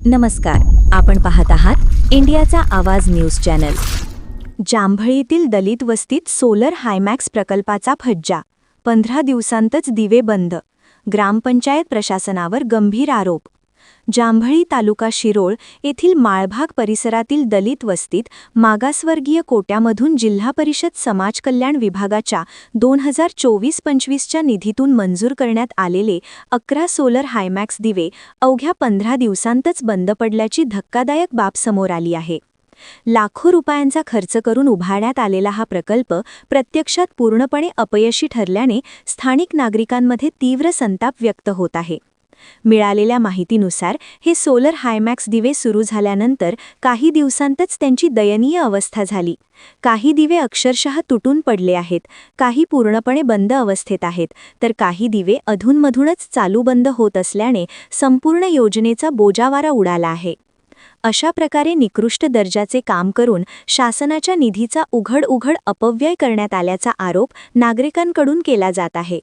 नमस्कार, आपण पाहत आहात इंडियाचा आवाज न्यूज चॅनल। जांभळीतील दलित वस्तीत सोलर हायमॅक्स प्रकल्पाचा फज्जा, 15 दिवसांतच दिवे बंद। ग्रामपंचायत प्रशासनावर गंभीर आरोप। जांभळी तालुका शिरोळ येथील माळभाग परिसरातील दलित वस्तीत मागासवर्गीय कोट्यामधून जिल्हा परिषद समाज कल्याण विभागाच्या 2024-25च्या निधीतून मंजूर करण्यात आलेले 11 सोलर हायमॅक्स दिवे अवघ्या 15 दिवसांतच बंद पडल्याची धक्कादायक बाब समोर आली आहे। लाखो रुपयांचा खर्च करून उभारण्यात आलेला हा प्रकल्प प्रत्यक्षात पूर्णपणे अपयशी ठरल्याने स्थानिक नागरिकांमध्ये तीव्र संताप व्यक्त होत आहे। मिळालेल्या माहितीनुसार हे सोलर हायमॅक्स दिवे सुरू झाल्यानंतर काही दिवसांतच त्यांची दयनीय अवस्था झाली। काही दिवे अक्षरशः तुटून पडले आहेत, काही पूर्णपणे बंद अवस्थेत आहेत, तर काही दिवे अधूनमधूनच चालू बंद होत असल्याने संपूर्ण योजनेचा बोजावारा उडाला आहे। अशा प्रकारे निकृष्ट दर्जाचे काम करून शासनाच्या निधीचा उघड अपव्यय करण्यात आल्याचा आरोप नागरिकांकडून केला जात आहे।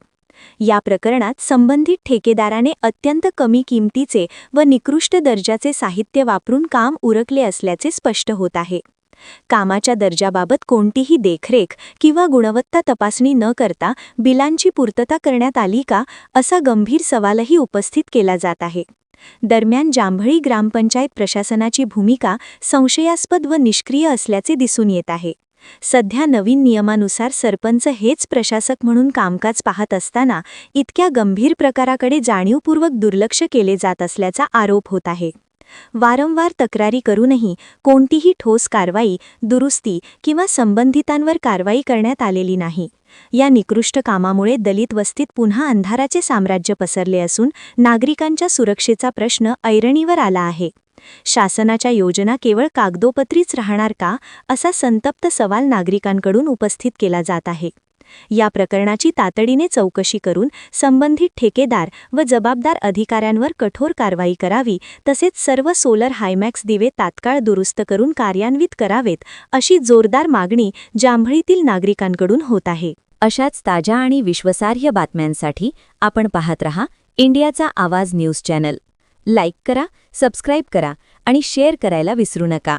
या प्रकरणात संबंधित ठेकेदाराने अत्यंत कमी किमतीचे व निकृष्ट दर्जाचे साहित्य वापरून काम उरकले असल्याचे स्पष्ट होत आहे। कामाच्या दर्जाबाबत कोणतीही देखरेख किंवा गुणवत्ता तपासणी न करता बिलांची पूर्तता करण्यात आली का, असा गंभीर सवालही उपस्थित केला जात आहे। दरम्यान जांभळी ग्रामपंचायत प्रशासनाची भूमिका संशयास्पद व निष्क्रिय असल्याचे दिसून येत आहे। सध्या नवीन नियमानुसार सरपंच हेच प्रशासक म्हणून कामकाज पाहत असताना इतक्या गंभीर प्रकाराकडे जाणीवपूर्वक दुर्लक्ष केले जात असल्याचा आरोप होत आहे। वारंवार तक्रारी करूनही कोणतीही ठोस कारवाई, दुरुस्ती किंवा संबंधितांवर कारवाई करण्यात आलेली नाही। या निकृष्ट कामामुळे दलित वस्तीत पुन्हा अंधाराचे साम्राज्य पसरले असून नागरिकांच्या सुरक्षेचा प्रश्न ऐरणीवर आला आहे। शासनाच्या योजना केवळ कागदोपत्रीच राहणार का, असा संतप्त सवाल नागरिकांकडून उपस्थित केला जात आहे। या प्रकरणाची तातडीने चौकशी करून संबंधित ठेकेदार व जबाबदार अधिकाऱ्यांवर कठोर कारवाई करावी, तसेच सर्व सोलर हायमॅक्स दिवे तात्काळ दुरुस्त करून कार्यान्वित करावेत, अशी जोरदार मागणी जांभळीतील नागरिकांकडून होत आहे। अशाच ताज्या आणि विश्वासार्ह बातम्यांसाठी आपण पाहत रहा इंडियाचा आवाज न्यूज चॅनल। लाईक करा, सबस्क्राईब करा आणि शेअर करायला विसरू नका।